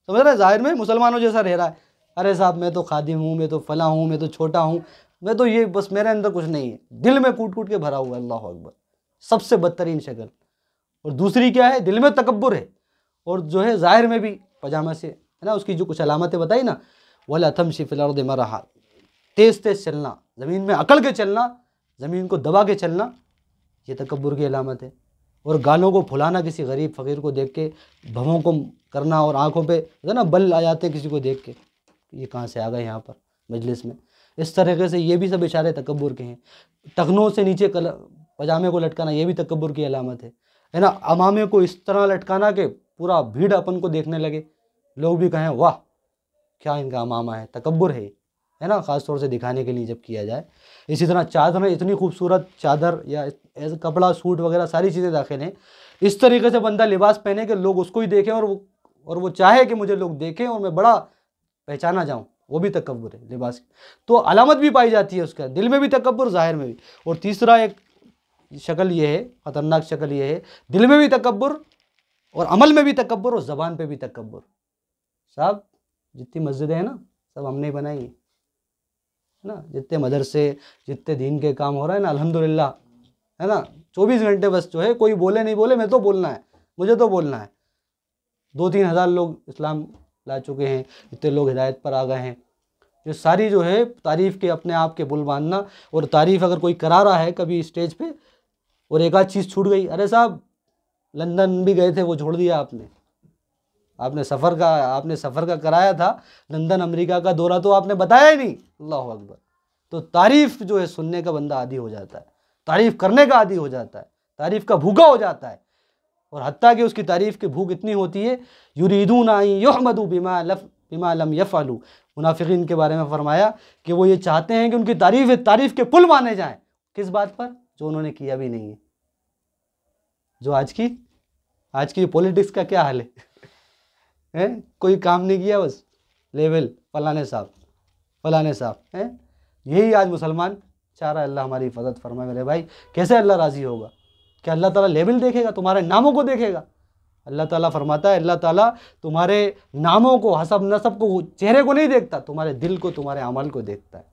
A: समझ रहे हैं, ज़ाहिर में मुसलमानों जैसा रह रहा है। अरे साहब मैं तो खादिम हूँ, मैं तो फला हूँ, मैं तो छोटा हूँ, मैं तो ये, बस मेरे अंदर कुछ नहीं है, दिल में कूट कूट के भरा हुआ है। अल्लाह अकबर, सबसे बदतरीन शक्ल। और दूसरी क्या है, दिल में तकब्बुर है और जो है ज़ाहिर में भी पजामा से, है ना, उसकी जो कुछ अलामतें बताई ना, वला तमशी फिल अर्दि मरहा, तेज़ तेज़ चलना, ज़मीन में अकड़ के चलना, ज़मीन को दबा के चलना, ये तकब्बुर की अलामत है। और गालों को फुलाना, किसी गरीब फ़कीर को देख के भवों को करना, और आँखों पे है ना बल आ जाते हैं किसी को देख के, ये कहाँ से आ गए यहाँ पर मजलिस में, इस तरीके से, ये भी सब इशारे तकब्बुर के हैं। टखनों से नीचे पजामे को लटकाना, ये भी तकब्बुर की अलामत है ना। अमामे को इस तरह लटकाना कि पूरा भीड़ अपन को देखने लगे, लोग भी कहें वाह क्या इनका अमामा है, तकब्बुर है ना, ख़ास तौर से दिखाने के लिए जब किया जाए। इसी तरह चादर, इतनी खूबसूरत चादर या ऐसा कपड़ा, सूट वगैरह सारी चीज़ें दाखिल हैं। इस तरीके से बंदा लिबास पहने कि लोग उसको ही देखें और वो चाहे कि मुझे लोग देखें और मैं बड़ा पहचाना जाऊँ, वो भी तकब्बुर है लिबास की। तो अलामत भी पाई जाती है उसका, दिल में भी तकब्बुर, ज़ाहिर में भी। और तीसरा एक शक्ल ये है, ख़तरनाक शक्ल ये है, दिल में भी तकब्बुर और अमल में भी तकब्बुर और ज़बान पे भी तकब्बुर। साहब जितनी मस्जिदें हैं ना, सब हमने बनाई है ना, जितने मदरसे, जितने दीन के काम हो रहे हैं ना, अल्हम्दुलिल्लाह, है ना, 24 घंटे बस जो है, कोई बोले नहीं बोले, मैं तो बोलना है, मुझे तो बोलना है। 2-3 हज़ार लोग इस्लाम ला चुके हैं, इतने लोग हिदायत पर आ गए हैं। ये सारी जो है तारीफ़ के, अपने आप के बुल बांधना, और तारीफ़ अगर कोई करा रहा है कभी स्टेज पे और एक आध चीज़ छूट गई, अरे साहब लंदन भी गए थे, वो छोड़ दिया आपने सफ़र का कराया था, लंदन अमेरिका का दौरा तो आपने बताया ही नहीं। अल्लाह अकबर। तो तारीफ़ जो है सुनने का बंदा आदी हो जाता है, तारीफ़ करने का आदी हो जाता है, तारीफ़ का भूखा हो जाता है। और हत्ता कि उसकी तारीफ़ की भूख इतनी होती है, युरीदूना अन युहमदू बिमा लम यफ़अलू, मुनाफिकीन के बारे में फरमाया कि वो ये चाहते हैं कि उनकी तारीफ़ के पुल माने जाएं। किस बात पर, जो उन्होंने किया भी नहीं है। जो आज की पॉलिटिक्स का क्या हाल है, कोई काम नहीं किया, बस लेवल फलाने साहब हैं। यही आज मुसलमान चाह रहा है। अल्लाह हमारी हिफाजत फरमाए मेरे भाई। कैसे अल्लाह राज़ी होगा? क्या अल्लाह ताला लेवल देखेगा, तुम्हारे नामों को देखेगा? अल्लाह ताला फरमाता है, अल्लाह ताला तुम्हारे नामों को, हसब नसब को, चेहरे को नहीं देखता, तुम्हारे दिल को, तुम्हारे अमल को देखता है।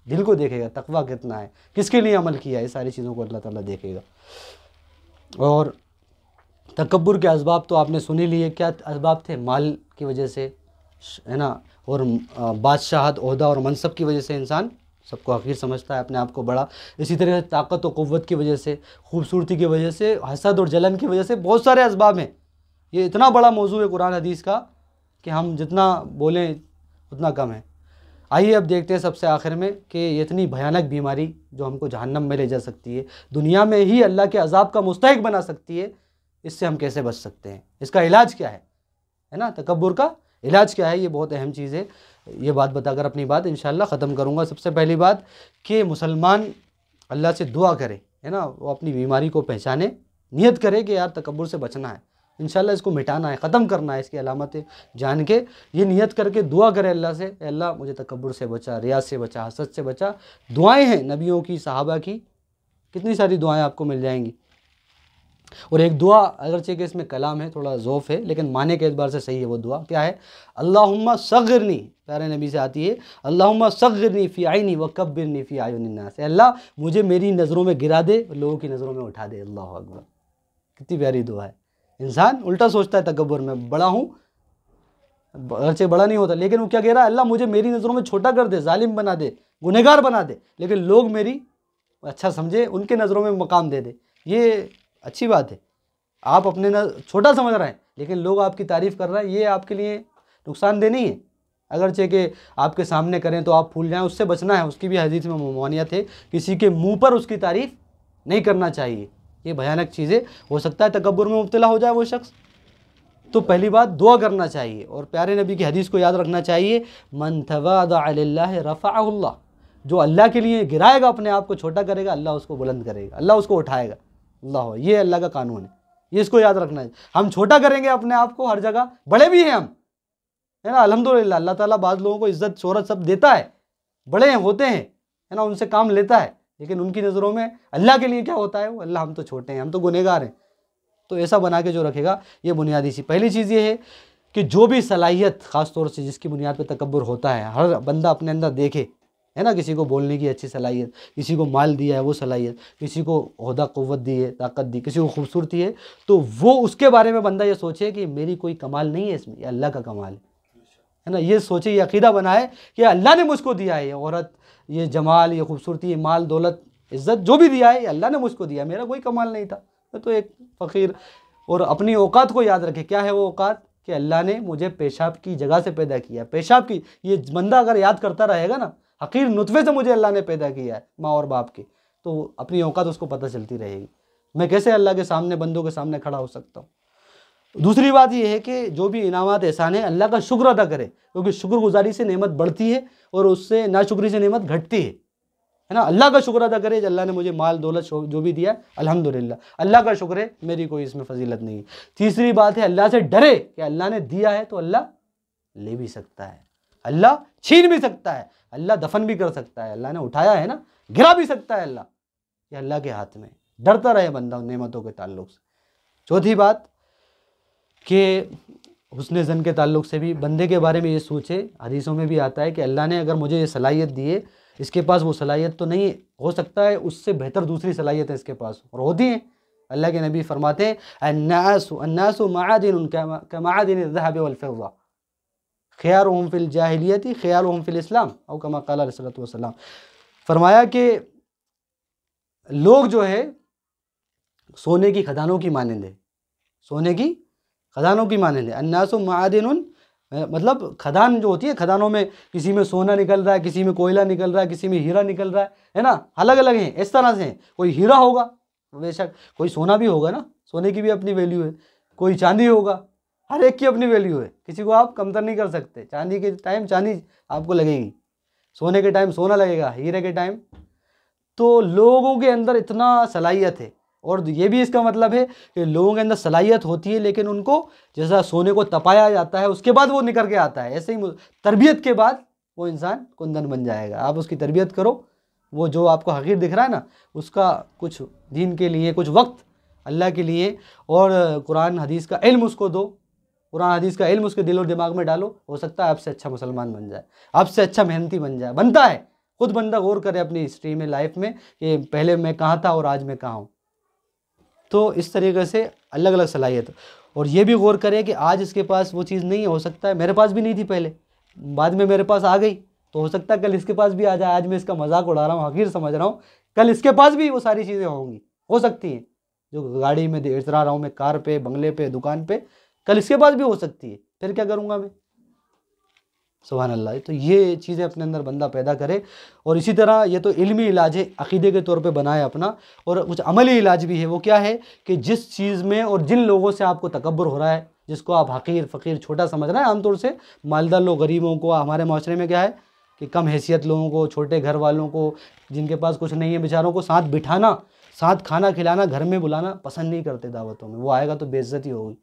A: दिल को देखेगा, तकवा कितना है, किसके लिए अमल किया है, सारी चीज़ों को अल्लाह ताला देखेगा। और तकब्बुर के असबाब तो आपने सुन ही लिए, क्या असबाब थे? माल की वजह से, है ना, और बादशाहत, ओहदा और मनसब की वजह से इंसान सबको हकीर समझता है, अपने आप को बड़ा। इसी तरह से ताकत और क़ुव्वत की वजह से, खूबसूरती की वजह से, हसद और जलन की वजह से, बहुत सारे असबाब हैं। ये इतना बड़ा मौजू है कुरान हदीस का कि हम जितना बोलें उतना कम है। आइए अब देखते हैं सबसे आखिर में कि ये इतनी भयानक बीमारी जो हमको जहन्नम में ले जा सकती है, दुनिया में ही अल्लाह के अज़ाब का मुस्तहिक बना सकती है, इससे हम कैसे बच सकते हैं, इसका इलाज क्या है ना, तकब्बुर का इलाज क्या है, ये बहुत अहम चीज़ है। ये बात बताकर अपनी बात इंशाअल्लाह ख़त्म करूँगा। सबसे पहली बात कि मुसलमान अल्लाह से दुआ करे, है ना, वो अपनी बीमारी को पहचाने, नियत करे कि यार तकब्बुर से बचना है, इंशाअल्लाह इसको मिटाना है, ख़त्म करना है, इसकी अलामतें जान के ये नियत करके दुआ करे अल्लाह से, अल्लाह मुझे तकब्बुर से बचा, रियाज से बचा, हसद से बचा। दुआएं हैं नबियों की, सहाबा की, कितनी सारी दुआएं आपको मिल जाएंगी। और एक दुआ, अगरचे कि इसमें कलाम है, थोड़ा ज़ौफ़ है, लेकिन माने के एतबार से सही है। वो दुआ क्या है? अल्लाहुम्मा सग़िरनी, प्यारे नबी से आती है, अल्लाहुम्मा सग़िरनी फ़ी आइनी व कब्बिरनी फ़ी आयुनिन नास। अल्लाह मुझे मेरी नज़रों में गिरा दे, लोगों की नज़रों में उठा दे। अल्लाहु अकबर, कितनी प्यारी दुआ है। इंसान उल्टा सोचता है तकब्बुर में, बड़ा हूँ, अगरचे बड़ा नहीं होता, लेकिन वो क्या कह रहा है? अल्लाह मुझे मेरी नज़रों में छोटा कर दे, जालिम बना दे, गुनहगार बना दे, लेकिन लोग मेरी अच्छा समझे, उनके नज़रों में मकाम दे दे। ये अच्छी बात है। आप अपने न छोटा समझ रहे हैं, लेकिन लोग आपकी तारीफ़ कर रहे हैं, ये आपके लिए नुकसानदेह नहीं है। अगरचे कि आपके सामने करें तो आप फूल जाएं, उससे बचना है। उसकी भी हदीस में ममनुइयत है, किसी के मुंह पर उसकी तारीफ़ नहीं करना चाहिए। ये भयानक चीज़ें, हो सकता है तकब्बुर में मुब्तला हो जाए वो शख्स। तो पहली बात दुआ करना चाहिए, और प्यारे नबी की हदीस को याद रखना चाहिए, मन तवादा लिल्लाहि रफ़अहुल्लाह, जो अल्लाह के लिए गिराएगा, अपने आप को छोटा करेगा, अल्लाह उसको बुलंद करेगा, अल्लाह उसको उठाएगा। अल्लाह, ये अल्लाह का कानून है, ये इसको याद रखना है। हम छोटा करेंगे अपने आप को हर जगह, बड़े भी हैं हम, है ना, अल्हम्दुलिल्लाह, अल्लाह ताला बाज़ लोगों को इज़्ज़त शोहरत सब देता है, बड़े होते हैं, है ना, उनसे काम लेता है, लेकिन उनकी नज़रों में अल्लाह के लिए क्या होता है? वो अल्लाह, हम तो छोटे हैं, हम तो गुनहगार हैं। तो ऐसा बना के जो रखेगा, ये बुनियादी सी पहली चीज़ ये है कि जो भी सलाहियत, ख़ास तौर से जिसकी बुनियाद पे तकब्बुर होता है, हर बंदा अपने अंदर देखे, है ना, किसी को बोलने की अच्छी सलाहियत, किसी को माल दिया है वो सलाहियत, किसी को ओहदा क़ुव्वत दी है, ताकत दी, किसी को खूबसूरती है, तो वो उसके बारे में बंदा ये सोचे कि मेरी कोई कमाल नहीं है इसमें, ये अल्लाह का कमाल है ना। ये सोचे, ये अक़ीदा बनाए कि अल्लाह ने मुझको दिया है, ये औरत, ये जमाल, ये खूबसूरती, ये माल दौलत, इज़्ज़त जो भी दिया है, ये अल्लाह ने मुझको दिया, मेरा कोई कमाल नहीं था, मैं तो एक फ़कीर। और अपनी औकात को याद रखे, क्या है वो औकात? कि अल्लाह ने मुझे पेशाब की जगह से पैदा किया, पेशाब की, ये बंदा अगर याद करता रहेगा ना, हकीर नुतफ़े से मुझे अल्लाह ने पैदा किया है, माँ और बाप की, तो अपनी औकात उसको पता चलती रहेगी, मैं कैसे अल्लाह के सामने, बंदों के सामने खड़ा हो सकता हूँ। दूसरी बात यह है कि जो भी इनामात एहसान है, अल्लाह का शुक्र अदा करे, क्योंकि शुक्रगुजारी से नेमत बढ़ती है और उससे नाशुक्री से नेमत घटती है ना। अल्लाह का शुक्र अदा करे, अल्लाह ने मुझे माल दौलत जो भी दिया, अल्हम्दुलिल्लाह, अल्लाह का शुक्र है, मेरी कोई इसमें फजीलत नहीं है। तीसरी बात है, अल्लाह से डरे कि अल्लाह ने दिया है तो अल्लाह ले भी सकता है, अल्लाह छीन भी सकता है, अल्लाह दफन भी कर सकता है, अल्लाह ने उठाया है ना, गिरा भी सकता है अल्लाह, ये अल्लाह के हाथ में। डरता रहे बंदा उन नेमतों के ताल्लुक से। चौथी बात कि हुस्न ज़न के ताल्लुक से भी बंदे के बारे में ये सोचे, हदीसों में भी आता है कि अल्लाह ने अगर मुझे ये सलाहियत दी है, इसके पास वो सलाहियत तो नहीं, हो सकता है उससे बेहतर दूसरी सलाहियत है इसके पास, और होती हैं। अल्लाह के नबी फरमाते हैं, अन्नासु मआदिनुन कमआदिनि ज़हब वल फ़िज़्ज़ा ख़ियारुहुम फ़िल जाहिलियति ख़ियारुहुम फ़िल इस्लाम औ कमा क़ाल अलैहिस्सलातु वस्सलाम। फरमाया कि लोग जो है सोने की खदानों की मानंद है, सोने की खदानों की मानंद है। अन्नासु मआदिनुन, मतलब खदान जो होती है, खदानों में किसी में सोना निकल रहा है, किसी में कोयला निकल रहा है, किसी में हीरा निकल रहा है ना, अलग अलग हैं, इस तरह से हैं। कोई हीरा होगा, बेशक कोई सोना भी होगा ना, सोने की भी अपनी वैल्यू है, कोई चांदी होगा, हर एक की अपनी वैल्यू है, किसी को आप कमतर नहीं कर सकते। चांदी के टाइम चांदी आपको लगेगी, सोने के टाइम सोना लगेगा, हीरे के टाइम। तो लोगों के अंदर इतना सलाहियत है, और ये भी इसका मतलब है कि लोगों के अंदर सलाहियत होती है, लेकिन उनको जैसा सोने को तपाया जाता है उसके बाद वो निकल के आता है, ऐसे ही तरबियत के बाद वो इंसान कुंदन बन जाएगा। आप उसकी तरबियत करो, वो जो आपको हकीर दिख रहा है ना, उसका कुछ दीन के लिए, कुछ वक्त अल्लाह के लिए, और कुरान हदीस का इल्म उसको दो, कुरान हदीस का इल्म उसके दिल और दिमाग में डालो, हो सकता है आपसे अच्छा मुसलमान बन जाए, आपसे अच्छा मेहनती बन जाए। बनता है, खुद बंदा गौर करे अपनी हिस्ट्री में, लाइफ में, कि पहले मैं कहाँ था और आज मैं कहाँ हूँ। तो इस तरीके से अलग अलग सलाहियत, और ये भी गौर करें कि आज इसके पास वो चीज़ नहीं है, हो सकता है मेरे पास भी नहीं थी पहले, बाद में मेरे पास आ गई, तो हो सकता है कल इसके पास भी आ जाए। आज मैं इसका मजाक उड़ा रहा हूँ, हकीर समझ रहा हूँ, कल इसके पास भी वो सारी चीज़ें होंगी, हो सकती हैं। जो गाड़ी में इतरा रहा हूँ मैं, कार पे, बंगले पे, दुकान पे, कल इसके पास भी हो सकती है, फिर क्या करूँगा मैं? सुभान अल्लाह। तो ये चीज़ें अपने अंदर बंदा पैदा करे, और इसी तरह ये तो इल्मी इलाज है, अक़ीदे के तौर पे बनाए अपना, और कुछ अमली इलाज भी है। वो क्या है कि जिस चीज़ में और जिन लोगों से आपको तकब्बुर हो रहा है, जिसको आप हकीर, फ़कीर, छोटा समझ रहे हैं, आमतौर से मालदार लोग, गरीबों को, हमारे माशरे में क्या है कि कम हैसियत लोगों को, छोटे घर वालों को, जिनके पास कुछ नहीं है, बेचारों को साथ बिठाना, साथ खाना खिलाना, घर में बुलाना पसंद नहीं करते दावतों में, वो आएगा तो बेइज्जती होगी।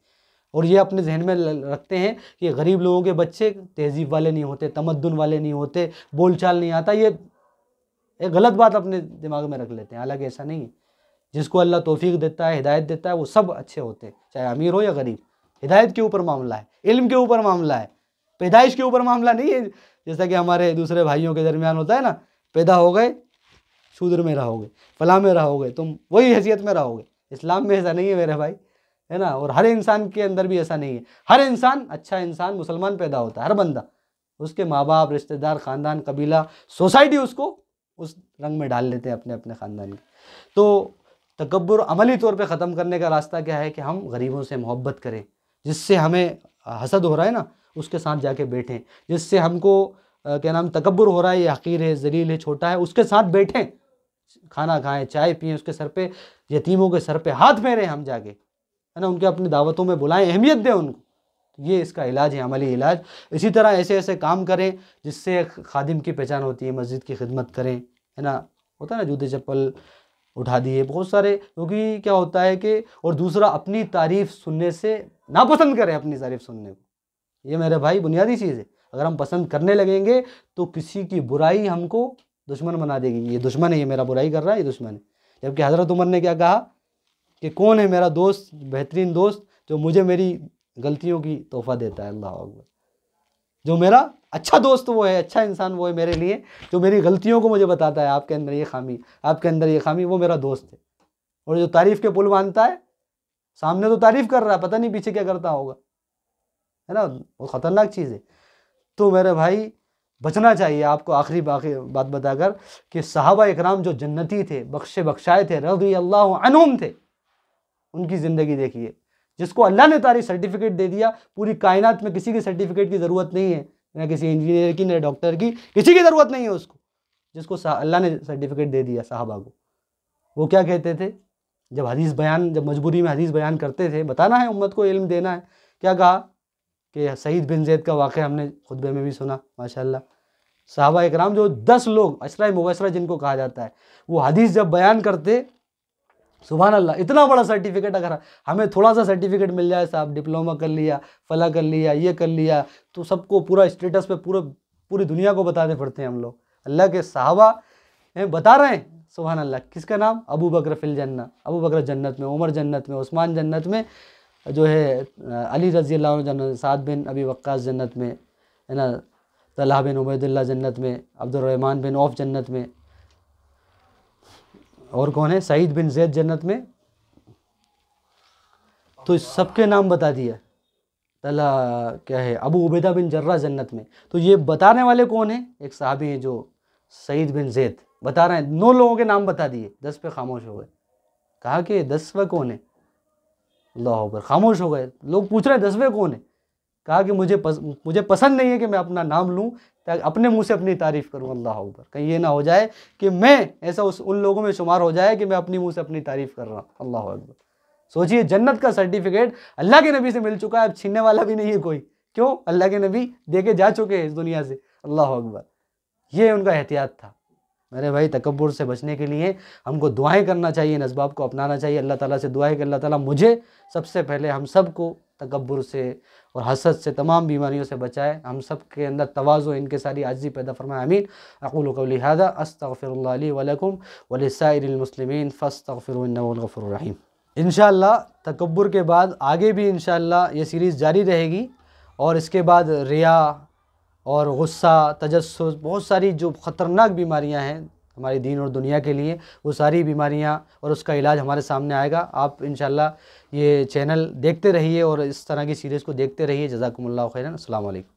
A: और ये अपने जहन में रखते हैं कि गरीब लोगों के बच्चे तहजीब वाले नहीं होते, तमद्दुन वाले नहीं होते, बोलचाल नहीं आता, ये एक गलत बात अपने दिमाग में रख लेते हैं, हालांकि ऐसा नहीं है। जिसको अल्लाह तौफीक देता है, हिदायत देता है, वो सब अच्छे होते हैं, चाहे अमीर हो या गरीब। हिदायत के ऊपर मामला है, इल्म के ऊपर मामला है, पैदाइश के ऊपर मामला नहीं है। जैसा कि हमारे दूसरे भाइयों के दरमियान होता है ना, पैदा हो गए शूद्र में रहोगे, फलां में रहोगे, तुम वही हैसियत में रहोगे। इस्लाम में ऐसा नहीं है मेरे भाई, है ना। और हर इंसान के अंदर भी ऐसा नहीं है। हर इंसान अच्छा इंसान मुसलमान पैदा होता है, हर बंदा। उसके माँ बाप, रिश्तेदार, ख़ानदान, कबीला, सोसाइटी उसको उस रंग में डाल लेते हैं अपने अपने ख़ानदान के। तो तकब्बुर अमली तौर पे ख़त्म करने का रास्ता क्या है कि हम गरीबों से मोहब्बत करें। जिससे हमें हसद हो रहा है ना, उसके साथ जाके बैठें। जिससे हमको क्या नाम तकब्बुर हो रहा है, ये हकीर है, जलील है, छोटा है, उसके साथ बैठें, खाना खाएं, चाय पिएं, उसके सर पे, यतीमों के सर पे हाथ फेरें हम जाके, है ना, उनके अपनी दावतों में बुलाएं, अहमियत दें उनको। ये इसका इलाज है, अमली इलाज। इसी तरह ऐसे ऐसे काम करें जिससे खादिम की पहचान होती है, मस्जिद की खिदमत करें, है ना। होता है ना, जूते चप्पल उठा दिए बहुत सारे, क्योंकि क्या होता है कि, और दूसरा अपनी तारीफ़ सुनने से नापसंद करें अपनी तारीफ़ सुनने को। ये मेरे भाई बुनियादी चीज़ है। अगर हम पसंद करने लगेंगे तो किसी की बुराई हमको दुश्मन बना देगी। ये दुश्मन है, ये मेरा बुराई कर रहा है, ये दुश्मन है। जबकि हज़रत उमर ने क्या कहा कि कौन है मेरा दोस्त, बेहतरीन दोस्त, जो मुझे मेरी गलतियों की तोहफ़ा देता है। अल्लाह अकबर। जो मेरा अच्छा दोस्त वो है, अच्छा इंसान वो है मेरे लिए, जो मेरी गलतियों को मुझे बताता है, आपके अंदर ये खामी, आपके अंदर ये खामी, वो मेरा दोस्त है। और जो तारीफ़ के पुल बांधता है, सामने तो तारीफ़ कर रहा है, पता नहीं पीछे क्या करता होगा, है ना। वो ख़तरनाक चीज़ है। तो मेरे भाई बचना चाहिए आपको। आखिरी बात बताकर कि सहाबा इकराम जो जन्नती थे, बख्शे बख्शाए थे, रज़ी अल्लाह अन्हुम थे, उनकी ज़िंदगी देखिए। जिसको अल्लाह ने तारीफ़ सर्टिफिकेट दे दिया, पूरी कायनात में किसी की सर्टिफिकेट की ज़रूरत नहीं है, ना किसी इंजीनियर की, ना डॉक्टर की, किसी की ज़रूरत नहीं है उसको, जिसको अल्लाह ने सर्टिफिकेट दे दिया सहाबा को। वो क्या कहते थे जब हदीस बयान, जब मजबूरी में हदीस बयान करते थे, बताना है उम्मत को, इल्म देना है, क्या कहा कि सईद बिन ज़ैद का वाक़या हमने खुतबे में भी सुना माशाअल्लाह। सहाबा इकराम जो 10 लोग अशरा मुबशरा जिनको कहा जाता है, वो हदीस जब बयान करते, सुभान अल्लाह, इतना बड़ा सर्टिफिकेट, अगर हमें थोड़ा सा सर्टिफिकेट मिल जाए, साहब डिप्लोमा कर लिया, फला कर लिया, ये कर लिया, तो सबको पूरा स्टेटस पे पूरी दुनिया को बताने पड़ते हैं हम लोग। अल्लाह के सहाबा बता रहे हैं, सुभान अल्लाह। किसका नाम? अबू बकर फिल जन्नत, अबू बकर जन्नत में, उमर जन्नत में, उस्मान जन्नत में, जो है अली रज़ी अल्लाह जन्नत, साद बिन अबी वक्कास जन्नत में, है ना, तलहा बिन उबैदुल्लाह जन्नत में, अब्दुर्रहमान बिन औफ जन्नत में, और कौन है, सईद बिन ज़ैद जन्नत में। तो सबके नाम बता दिया। तला क्या है, अबू उबैदा बिन जर्रा जन्नत में। तो ये बताने वाले कौन है? एक सहाबी है जो सईद बिन ज़ैद बता रहे हैं। 9 लोगों के नाम बता दिए, 10 पे खामोश हो गए। कहा कि 10वें कौन है? अल्लाह अकबर, खामोश हो गए। लोग पूछ रहे हैं 10वें कौन है? कहा कि मुझे पसंद नहीं है कि मैं अपना नाम लूँ, ताकि अपने मुंह से अपनी तारीफ़ करूँ। अल्लाह अकबर, कहीं ये ना हो जाए कि मैं ऐसा उन लोगों में शुमार हो जाए कि मैं अपनी मुंह से अपनी तारीफ़ कर रहा हूँ। अल्लाह अकबर। सोचिए, जन्नत का सर्टिफिकेट अल्लाह के नबी से मिल चुका है, अब छीनने वाला भी नहीं है कोई। क्यों? अल्लाह के नबी दे के जा चुके हैं इस दुनिया से। अल्लाह अकबर, ये उनका एहतियात था। मेरे भाई, तकब्बुर से बचने के लिए हमको दुआएं करना चाहिए, इन असबाब को अपनाना चाहिए। अल्लाह ताला से दुआ है कि अल्लाह ताला मुझे सबसे पहले, हम सब को तकब्बुर से और हसद से, तमाम बीमारियों से बचाए। हम सब के अंदर तवाज़ु, इनके सारी आजिज़ी पैदा फरमाए। आमीन। अक़ूलु क़ौली हाज़ा अस्तग़फ़िरुल्लाह ली व लकुम व लिस्साइरिल मुस्लिमीन फ़स्तग़फ़िरूहु इन्नहु हुवल गफ़ूरुर रहीम। इंशाअल्लाह तकब्बुर के बाद आगे भी इंशाअल्लाह ये सीरीज़ जारी रहेगी। और इसके बाद रिया और गुस्सा, तजस्सुस, बहुत सारी जो ख़तरनाक बीमारियां हैं हमारी दीन और दुनिया के लिए, वो सारी बीमारियां और उसका इलाज हमारे सामने आएगा। आप इंशाअल्लाह ये चैनल देखते रहिए और इस तरह की सीरीज़ को देखते रहिए। जज़ाकुमुल्लाहु खैरन। अस्सलामु अलैकुम।